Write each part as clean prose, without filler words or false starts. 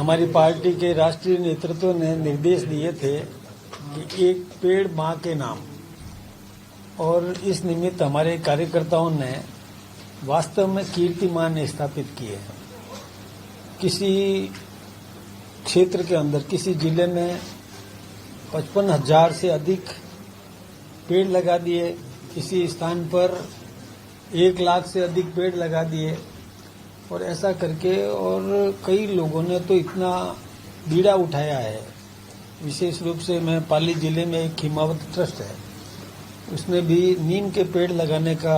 हमारी पार्टी के राष्ट्रीय नेतृत्व ने निर्देश दिए थे कि एक पेड़ मां के नाम, और इस निमित्त हमारे कार्यकर्ताओं ने वास्तव में कीर्तिमान स्थापित किए। किसी क्षेत्र के अंदर, किसी जिले में 55,000 से अधिक पेड़ लगा दिए, किसी स्थान पर 1 लाख से अधिक पेड़ लगा दिए, और ऐसा करके और कई लोगों ने तो इतना बीड़ा उठाया है। विशेष रूप से मैं पाली जिले में एक हिमावत ट्रस्ट है, उसने भी नीम के पेड़ लगाने का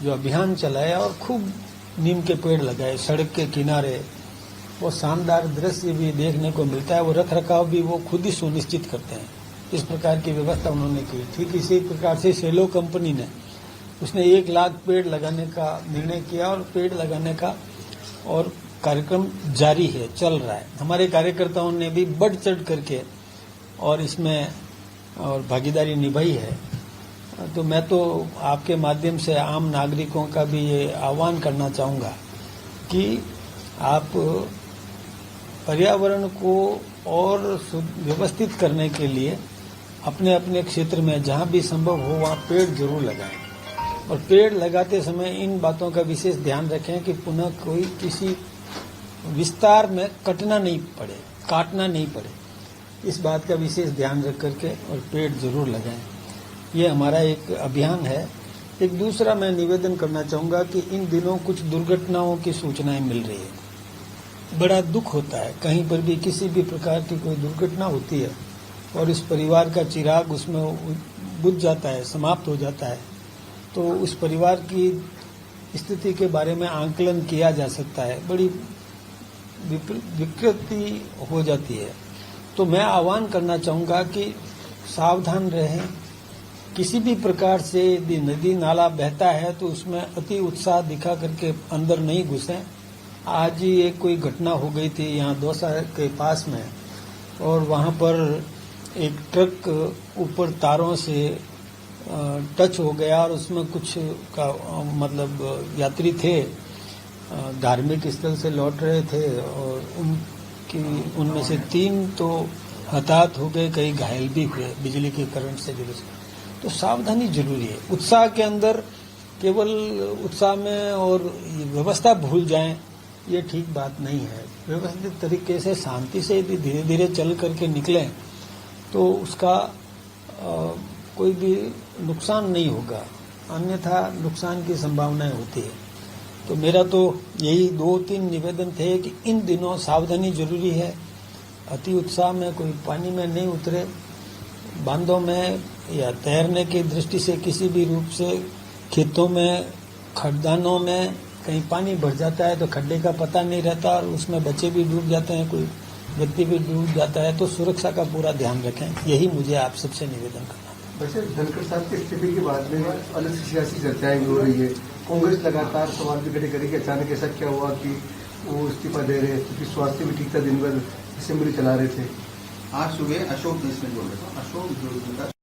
जो अभियान चलाया और खूब नीम के पेड़ लगाए सड़क के किनारे। वो शानदार दृश्य भी देखने को मिलता है। वो रख रखाव भी वो खुद ही सुनिश्चित करते हैं। इस प्रकार की व्यवस्था उन्होंने की। ठीक इसी प्रकार से सेलो कंपनी ने उसने 1 लाख पेड़ लगाने का निर्णय किया और पेड़ लगाने का और कार्यक्रम जारी है, चल रहा है। हमारे कार्यकर्ताओं ने भी बढ़ चढ़ करके और इसमें और भागीदारी निभाई है। तो मैं तो आपके माध्यम से आम नागरिकों का भी ये आह्वान करना चाहूंगा कि आप पर्यावरण को और व्यवस्थित करने के लिए अपने अपने क्षेत्र में जहां भी संभव हो वहां पेड़ जरूर लगाएं, और पेड़ लगाते समय इन बातों का विशेष ध्यान रखें कि पुनः कोई किसी विस्तार में काटना नहीं पड़े। इस बात का विशेष ध्यान रख करके और पेड़ जरूर लगाएं। ये हमारा एक अभियान है। एक दूसरा मैं निवेदन करना चाहूंगा कि इन दिनों कुछ दुर्घटनाओं की सूचनाएं मिल रही है। बड़ा दुख होता है, कहीं पर भी किसी भी प्रकार की कोई दुर्घटना होती है और इस परिवार का चिराग उसमें बुझ जाता है, समाप्त हो जाता है, तो उस परिवार की स्थिति के बारे में आंकलन किया जा सकता है। बड़ी विकृति हो जाती है। तो मैं आह्वान करना चाहूंगा कि सावधान रहें। किसी भी प्रकार से यदि नदी नाला बहता है तो उसमें अति उत्साह दिखा करके अंदर नहीं घुसें। आज ही एक कोई घटना हो गई थी यहाँ दौसा के पास में, और वहां पर एक ट्रक ऊपर तारों से टच हो गया और उसमें कुछ का मतलब यात्री थे, धार्मिक स्थल से लौट रहे थे, और उनमें से 3 तो हताहत हो गए, कई घायल भी हुए बिजली के करंट से जुड़े। तो सावधानी जरूरी है। उत्साह के अंदर केवल उत्साह में और व्यवस्था भूल जाएं, ये ठीक बात नहीं है। व्यवस्थित तरीके से शांति से यदि धीरे धीरे चल करके निकलें तो उसका कोई भी नुकसान नहीं होगा, अन्यथा नुकसान की संभावनाएं होती है। तो मेरा तो यही 2-3 निवेदन थे कि इन दिनों सावधानी जरूरी है। अति उत्साह में कोई पानी में नहीं उतरे, बांधों में या तैरने की दृष्टि से किसी भी रूप से खेतों में, खड्डानों में कहीं पानी भर जाता है तो खड्डे का पता नहीं रहता और उसमें बच्चे भी डूब जाते हैं, कोई व्यक्ति भी डूब जाता है। तो सुरक्षा का पूरा ध्यान रखें, यही मुझे आप सबसे निवेदन करना है। वैसे धनखड़ साहब के इस्तीफे के बाद में अलग से सियासी चर्चाएं हो रही है। कांग्रेस लगातार सवाल भी खड़े करेगी अचानक ऐसा क्या हुआ कि वो इस्तीफा दे रहे हैं, क्योंकि स्वास्थ्य भी ठीक था, दिन भर असेंबली चला रहे थे। आज सुबह अशोक इसमें बोल रहे थे, अशोक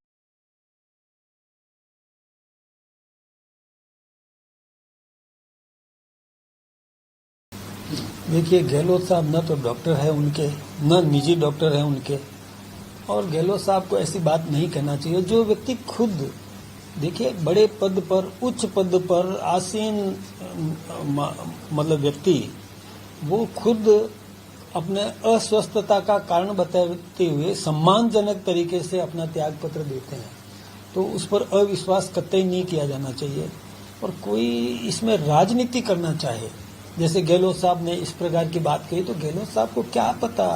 देखिए, गहलोत साहब न तो डॉक्टर है उनके, न निजी डॉक्टर है उनके, और गहलोत साहब को ऐसी बात नहीं कहना चाहिए। जो व्यक्ति खुद देखिए बड़े पद पर, उच्च पद पर आसीन मतलब व्यक्ति, वो खुद अपने अस्वस्थता का कारण बताते हुए सम्मानजनक तरीके से अपना त्याग पत्र देते हैं। तो उस पर अविश्वास कतई नहीं किया जाना चाहिए। और कोई इसमें राजनीति करना चाहे, जैसे गहलोत साहब ने इस प्रकार की बात कही, तो गहलोत साहब को क्या पता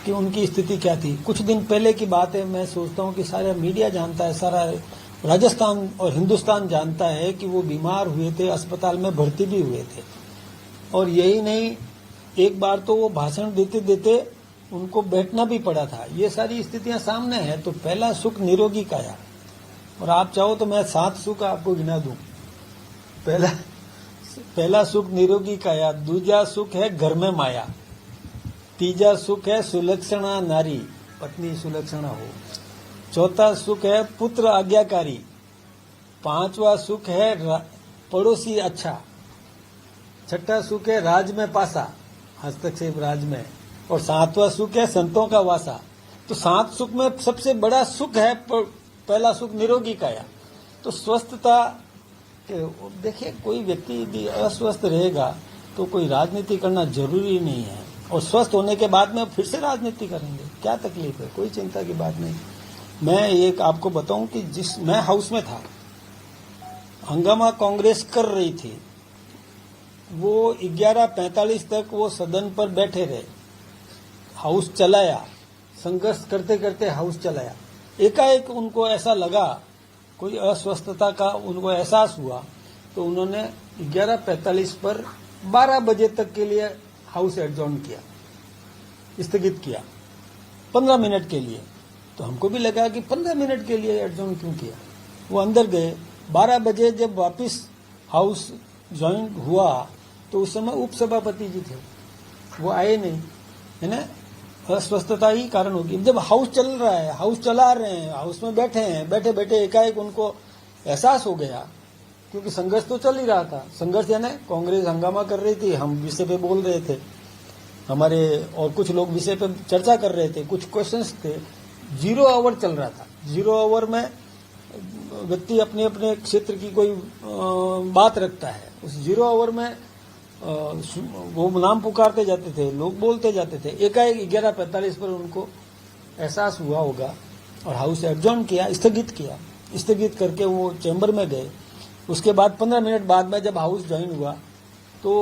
कि उनकी स्थिति क्या थी। कुछ दिन पहले की बात है, मैं सोचता हूं कि सारा मीडिया जानता है, सारा राजस्थान और हिंदुस्तान जानता है कि वो बीमार हुए थे, अस्पताल में भर्ती भी हुए थे। और यही नहीं, एक बार तो वो भाषण देते देते उनको बैठना भी पड़ा था। ये सारी स्थितियां सामने है। तो पहला सुख निरोगी काया, और आप चाहो तो मैं 7 सुख आपको गिना दूं। पहला सुख निरोगी काया, दूजा सुख है घर में माया, तीजा सुख है सुलक्षणा नारी, पत्नी सुलक्षणा हो, चौथा सुख है पुत्र आज्ञाकारी, 5वां सुख है पड़ोसी अच्छा, छठा सुख है राज में पासा, हस्तक्षेप राज में, और सातवां सुख है संतों का वासा। तो 7 सुख में सबसे बड़ा सुख है पहला सुख निरोगी काया। तो स्वस्थता, देखिए कोई व्यक्ति यदि अस्वस्थ रहेगा तो कोई राजनीति करना जरूरी नहीं है, और स्वस्थ होने के बाद में फिर से राजनीति करेंगे, क्या तकलीफ है, कोई चिंता की बात नहीं। मैं एक आपको बताऊं कि मैं हाउस में था, हंगामा कांग्रेस कर रही थी, वो 11:45 तक वो सदन पर बैठे रहे, हाउस चलाया, संघर्ष करते करते हाउस चलाया। एकाएक उनको ऐसा लगा, कोई अस्वस्थता का उनको एहसास हुआ, तो उन्होंने 11:45 पर 12 बजे तक के लिए हाउस एडजॉर्न किया, स्थगित किया 15 मिनट के लिए। तो हमको भी लगा कि 15 मिनट के लिए एडजॉर्न क्यों किया। वो अंदर गए, 12 बजे जब वापस हाउस ज्वाइन हुआ तो उस समय उपसभापति जी थे, वो आए नहीं, है ना, अस्वस्थता ही कारण होगी। जब हाउस चल रहा है, हाउस चला रहे हैं, हाउस में बैठे हैं, बैठे बैठे एकाएक उनको एहसास हो गया, क्योंकि संघर्ष तो चल ही रहा था। संघर्ष यानी कांग्रेस हंगामा कर रही थी, हम विषय पे बोल रहे थे, हमारे और कुछ लोग विषय पे चर्चा कर रहे थे, कुछ क्वेश्चंस थे। 0 आवर चल रहा था। 0 आवर में व्यक्ति अपने अपने क्षेत्र की कोई बात रखता है। उस 0 आवर में वो नाम पुकारते जाते थे, लोग बोलते जाते थे। एकाएक 11:45 पर उनको एहसास हुआ होगा और हाउस एडजॉर्न किया, स्थगित किया। स्थगित करके वो चैम्बर में गए। उसके बाद 15 मिनट बाद में जब हाउस ज्वाइन हुआ तो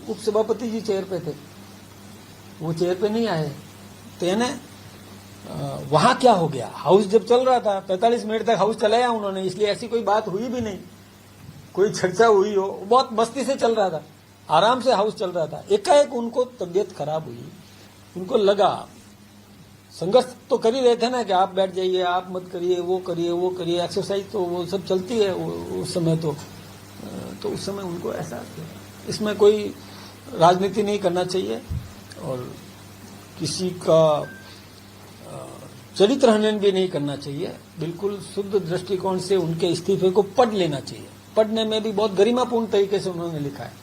उपसभापति जी चेयर पे थे, वो चेयर पे नहीं आए। तो यानी वहां क्या हो गया, हाउस जब चल रहा था 45 मिनट तक हाउस चलाया उन्होंने, इसलिए ऐसी कोई बात हुई भी नहीं, कोई चर्चा हुई हो, बहुत मस्ती से चल रहा था, आराम से हाउस चल रहा था। एकाएक उनको तबीयत खराब हुई, उनको लगा, संघर्ष तो कर ही रहे थे ना कि आप बैठ जाइए, आप मत करिए, वो करिए, एक्सरसाइज तो वो सब चलती है उस समय। तो उस समय उनको एहसास हुआ इसमें कोई राजनीति नहीं करना चाहिए और किसी का चरित्र हनन भी नहीं करना चाहिए। बिल्कुल शुद्ध दृष्टिकोण से उनके इस्तीफे को पढ़ लेना चाहिए। पढ़ने में भी बहुत गरिमापूर्ण तरीके से उन्होंने लिखा है,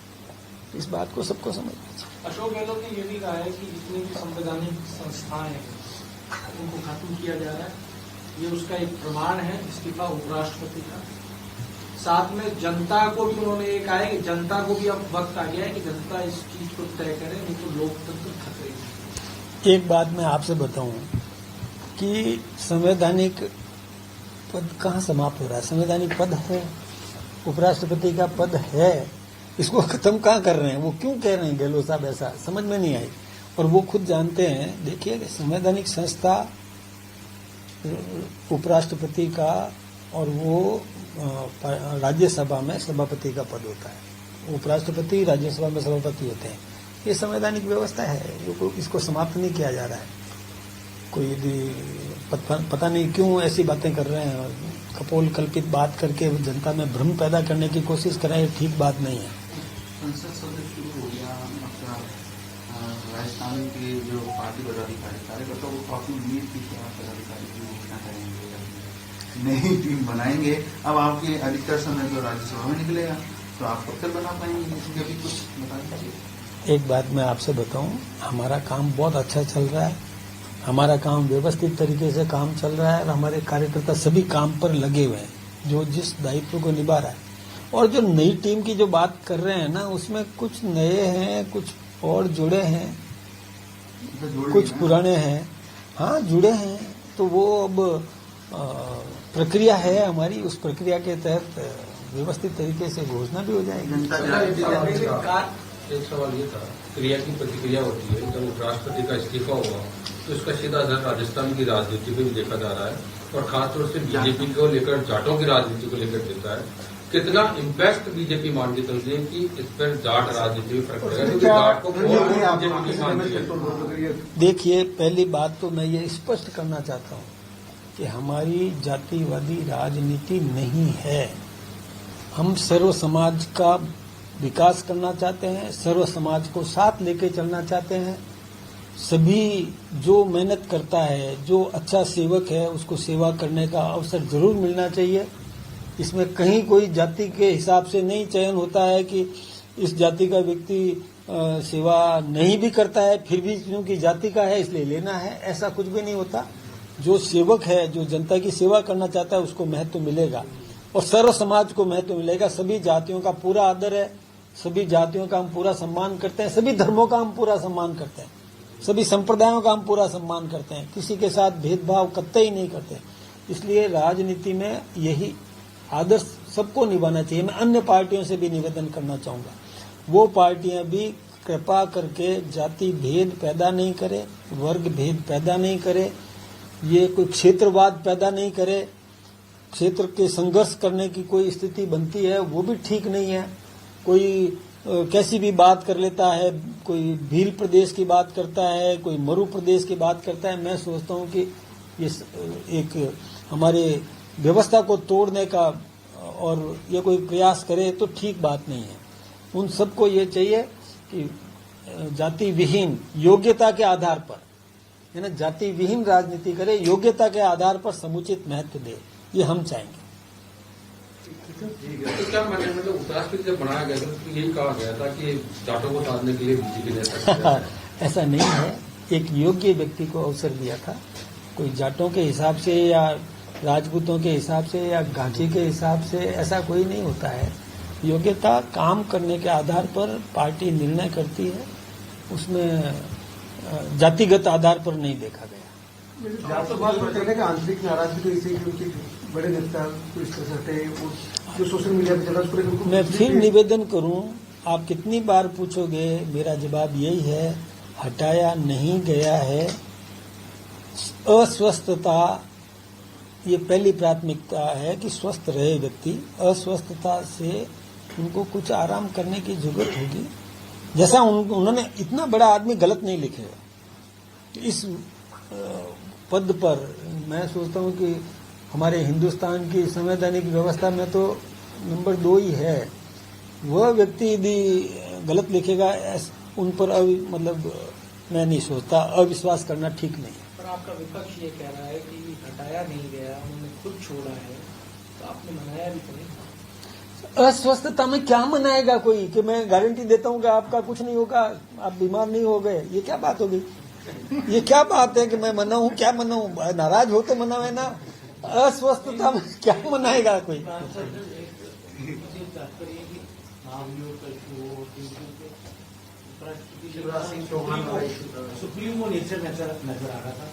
इस बात को सबको समझना चाहिए। अशोक गहलोत ने यह भी कहा है कि जितनी भी संवैधानिक संस्थाएं हैं उनको खत्म किया जा रहा है, ये उसका एक प्रमाण है, इस्तीफा उपराष्ट्रपति का। साथ में जनता को भी उन्होंने ये कहा है कि जनता को भी अब वक्त आ गया है कि जनता इस चीज को तय करे, नहीं तो लोकतंत्र खतरे में। एक बात मैं आपसे बताऊं कि संवैधानिक पद कहाँ समाप्त हो रहा है। संवैधानिक पद है, उपराष्ट्रपति का पद है, इसको खत्म कहाँ कर रहे हैं। वो क्यों कह रहे हैं गहलोत साहब, ऐसा समझ में नहीं आई। और वो खुद जानते हैं। देखिए संवैधानिक संस्था उपराष्ट्रपति का और वो राज्यसभा में सभापति का पद होता है। उपराष्ट्रपति राज्यसभा में सभापति होते हैं। ये संवैधानिक व्यवस्था है, इसको समाप्त नहीं किया जा रहा है। कोई यदि पता नहीं क्यों ऐसी बातें कर रहे हैं, कपोल कल्पित बात करके जनता में भ्रम पैदा करने की कोशिश कर रहे हैं, ठीक बात नहीं है। संसद सत्र शुरू हो गया, आपका राजस्थान के जो पार्टी पदाधिकारी कार्यकर्ता वो काफी उम्मीद थी कि आप पदाधिकारी की घोषणा करेंगे, नई टीम बनाएंगे। अब आपके अधिकतर समय जो राज्यसभा में निकलेगा तो आप कब तक बना पाएंगे, इसलिए अभी कुछ बता दीजिए। एक बात मैं आपसे बताऊं, हमारा काम बहुत अच्छा चल रहा है, हमारा काम व्यवस्थित तरीके से काम चल रहा है और हमारे कार्यकर्ता सभी काम पर लगे हुए हैं, जो जिस दायित्व को निभा रहा है। और जो नई टीम की जो बात कर रहे हैं ना, उसमें कुछ नए हैं, कुछ और जुड़े हैं, कुछ पुराने हैं। हाँ जुड़े हैं, तो वो अब प्रक्रिया है हमारी, उस प्रक्रिया के तहत व्यवस्थित तरीके से घोषणा भी हो जाएगी। एक सवाल ये था, क्रिया की प्रतिक्रिया होती है, जब उपराष्ट्रपति का इस्तीफा हुआ तो इसका सीधा असर राजस्थान की राजनीति पे भी देखा जा रहा है और खासतौर से बीजेपी को लेकर, जाटों की राजनीति को लेकर देता है। कितना इम्पैक्ट बीजेपी मानती चलती है कि इस पर जाट राजनीति में फर्क पड़ेगा, क्योंकि जाट को बीजेपी की मानती है। देखिए, पहली बात तो मैं ये स्पष्ट करना चाहता हूँ कि हमारी जातिवादी राजनीति नहीं है। हम सर्व समाज का विकास करना चाहते हैं, सर्व समाज को साथ लेके चलना चाहते हैं। सभी जो मेहनत करता है, जो अच्छा सेवक है, उसको सेवा करने का अवसर जरूर मिलना चाहिए। इसमें कहीं कोई जाति के हिसाब से नहीं चयन होता है कि इस जाति का व्यक्ति सेवा नहीं भी करता है फिर भी क्योंकि जाति का है इसलिए लेना है, ऐसा कुछ भी नहीं होता। जो सेवक है, जो जनता की सेवा करना चाहता है उसको महत्व मिलेगा और सर्व समाज को महत्व मिलेगा। सभी जातियों का पूरा आदर है, सभी जातियों का हम पूरा सम्मान करते हैं, सभी धर्मों का हम पूरा सम्मान करते हैं, सभी संप्रदायों का हम पूरा सम्मान करते हैं, किसी के साथ भेदभाव कतई नहीं करते। इसलिए राजनीति में यही आदर्श सबको निभाना चाहिए। मैं अन्य पार्टियों से भी निवेदन करना चाहूंगा, वो पार्टियां भी कृपा करके जाति भेद पैदा नहीं करे, वर्ग भेद पैदा नहीं करे, ये कोई क्षेत्रवाद पैदा नहीं करे। क्षेत्र के संघर्ष करने की कोई स्थिति बनती है वो भी ठीक नहीं है। कोई कैसी भी बात कर लेता है, कोई भील प्रदेश की बात करता है, कोई मरु प्रदेश की बात करता है। मैं सोचता हूं कि ये एक हमारे व्यवस्था को तोड़ने का और ये कोई प्रयास करे तो ठीक बात नहीं है। उन सबको ये चाहिए कि जाति विहीन योग्यता के आधार पर, है ना, जाति विहीन राजनीति करे, योग्यता के आधार पर समुचित महत्व दे, ये हम चाहेंगे। तो क्या मतलब उपराष्ट्रपति जब बनाया गया था तो यही कहा गया था कि जाटों को साधने के लिए बीजेपी ने ऐसा किया। ऐसा नहीं है, एक योग्य व्यक्ति को अवसर दिया था। कोई जाटों के हिसाब से या राजपूतों के हिसाब से या घाटी के हिसाब से ऐसा कोई नहीं होता है। योग्यता काम करने के आधार पर पार्टी निर्णय करती है, उसमें जातिगत आधार पर नहीं देखा गया। जातिवाद पर कहने का आंतरिक नाराजगी तो इसी क्योंकि बड़े नेता तो इस तरह से जो सोशल मीडिया पे चला उस पर मैं फिर निवेदन करूं, आप कितनी बार पूछोगे, मेरा जवाब यही है, हटाया नहीं गया है। अस्वस्थता ये पहली प्राथमिकता है कि स्वस्थ रहे व्यक्ति। अस्वस्थता से उनको कुछ आराम करने की जरूरत होगी। जैसा उन्होंने इतना बड़ा आदमी गलत नहीं लिखेगा। इस पद पर मैं सोचता हूं कि हमारे हिंदुस्तान की संवैधानिक व्यवस्था में तो नंबर 2 ही है। वह व्यक्ति यदि गलत लिखेगा उन पर मतलब मैं नहीं सोचता, अविश्वास करना ठीक नहीं। पर आपका विपक्ष ये कह रहा है कि हटाया नहीं गया, उन्होंने खुद छोड़ा है, तो आपने मनाया भी तो नहीं। अस्वस्थता में क्या मनाएगा कोई कि मैं गारंटी देता हूं कि आपका कुछ नहीं होगा, आप बीमार नहीं हो गए, ये क्या बात होगी? ये क्या बात है कि मैं मनाऊं? क्या मनाऊं? नाराज हो तो मनावे ना। अस्वस्थता में क्या मनाएगा कोई? शिवराज सिंह चौहान सुप्रीमो नेचर नजर आ रहा था।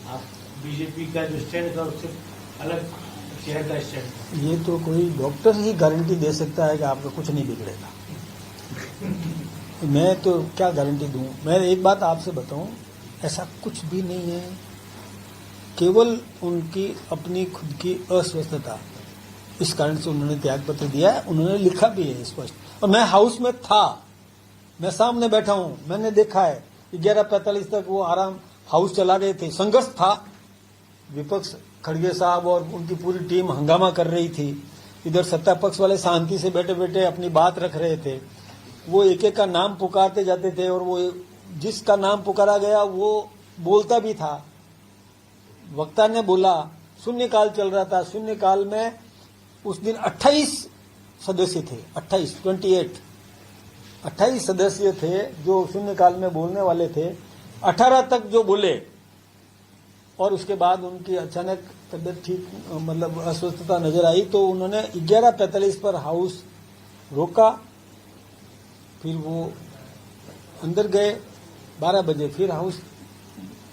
आप बीजेपी का जो स्टैंड था उससे अलग शहर का स्टैंड। ये तो कोई डॉक्टर ही गारंटी दे सकता है कि आपका कुछ नहीं बिगड़ेगा। मैं तो क्या गारंटी दूं? मैं एक बात आपसे बताऊं, ऐसा कुछ भी नहीं है। केवल उनकी अपनी खुद की अस्वस्थता, इस कारण से उन्होंने त्यागपत्र दिया है। उन्होंने लिखा भी है स्पष्ट, और मैं हाउस में था, मैं सामने बैठा हूं, मैंने देखा है 11:45 तक वो आराम हाउस चला रहे थे। संघर्ष था, विपक्ष खड़गे साहब और उनकी पूरी टीम हंगामा कर रही थी, इधर सत्ता पक्ष वाले शांति से बैठे बैठे अपनी बात रख रहे थे। वो एक एक का नाम पुकारते जाते थे और वो जिसका नाम पुकारा गया वो बोलता भी था। वक्ता ने बोला, शून्यकाल चल रहा था, शून्यकाल में उस दिन 28 सदस्य थे, 28 सदस्य थे जो शून्यकाल में बोलने वाले थे। 18 तक जो बोले और उसके बाद उनकी अचानक तबियत ठीक मतलब अस्वस्थता नजर आई, तो उन्होंने 11:45 पर हाउस रोका, फिर वो अंदर गए। 12 बजे फिर हाउस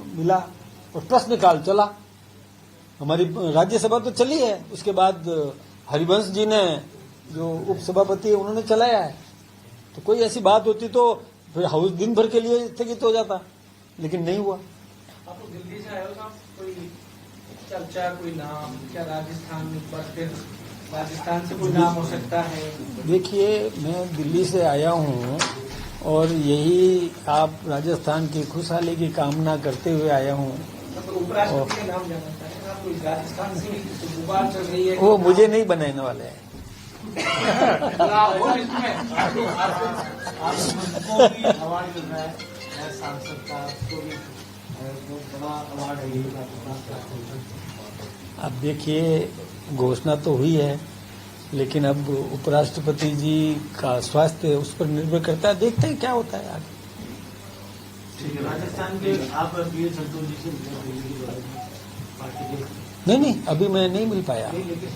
मिला और प्रश्नकाल चला। हमारी राज्यसभा तो चली है, उसके बाद हरिवंश जी ने जो उपसभापति है उन्होंने चलाया है। तो कोई ऐसी बात होती तो फिर हाउस दिन भर के लिए स्थगित हो जाता, लेकिन नहीं हुआ। आप लोग दिल्ली से आए हो साहब, कोई चर्चा, कोई नाम क्या राजस्थान में, पर फिर राजस्थान से कोई नाम हो सकता है? देखिए, मैं दिल्ली से आया हूँ और यही आप राजस्थान की खुशहाली की कामना करते हुए आया हूँ। उपराष्ट्रपति के नाम जाना चाहेंगे आप? कोई राजस्थान से गुबार चल रही है, वो मुझे नहीं बनाने वाले हैं। अवार्ड मिल रहा है सांसद का, उसको भी बड़ा अवार्ड है। अब देखिए, घोषणा तो हुई है, लेकिन अब उपराष्ट्रपति जी का स्वास्थ्य उस पर निर्भर करता है, देखते हैं क्या होता है आगे। राजस्थान के आप बी एस संतोष जी से मिले दिल्ली के दौरे में पार्टी के नहीं, अभी मैं नहीं मिल पाया। नहीं, लेकिन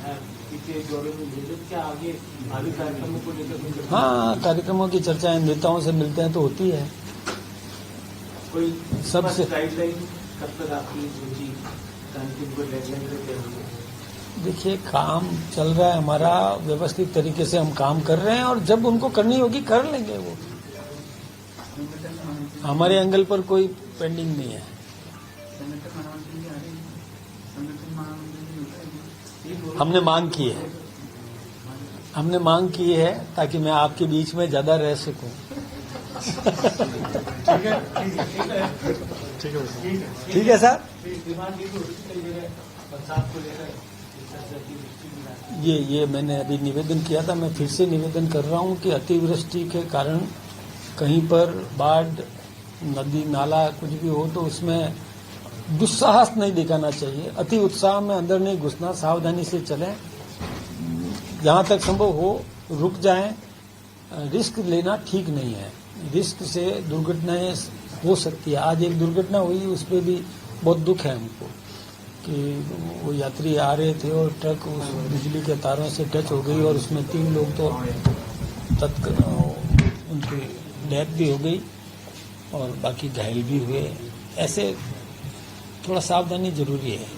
पिछले दौरे में मिले क्या आगे भावी कार्यक्रमों को लेकर हाँ, कार्यक्रमों की चर्चाएं नेताओं से मिलते हैं तो होती है। कोई सबसे गाइडलाइन कब तक आपकी रुचि अंतिम को डेडलाइन करते होंगे? देखिए, काम चल रहा है हमारा, व्यवस्थित तरीके से हम काम कर रहे हैं और जब उनको करनी होगी कर लेंगे। वो हमारे एंगल पर कोई पेंडिंग नहीं है। हमने मांग की है, हमने मांग की है ताकि मैं आपके बीच में ज्यादा रह सकूं। ठीक है सर। ये मैंने अभी निवेदन किया था, मैं फिर से निवेदन कर रहा हूं कि अतिवृष्टि के कारण कहीं पर बाढ़, नदी नाला कुछ भी हो तो उसमें दुस्साहस नहीं दिखाना चाहिए। अति उत्साह में अंदर नहीं घुसना, सावधानी से चलें, जहां तक संभव हो रुक जाएं। रिस्क लेना ठीक नहीं है, रिस्क से दुर्घटनाएं हो सकती है। आज एक दुर्घटना हुई, उस पर भी बहुत दुख है हमको कि वो यात्री आ रहे थे और ट्रक उस बिजली के तारों से टच हो गई और उसमें 3 लोग तो उनकी डेथ भी हो गई और बाकी घायल भी हुए। ऐसे थोड़ा सावधानी जरूरी है।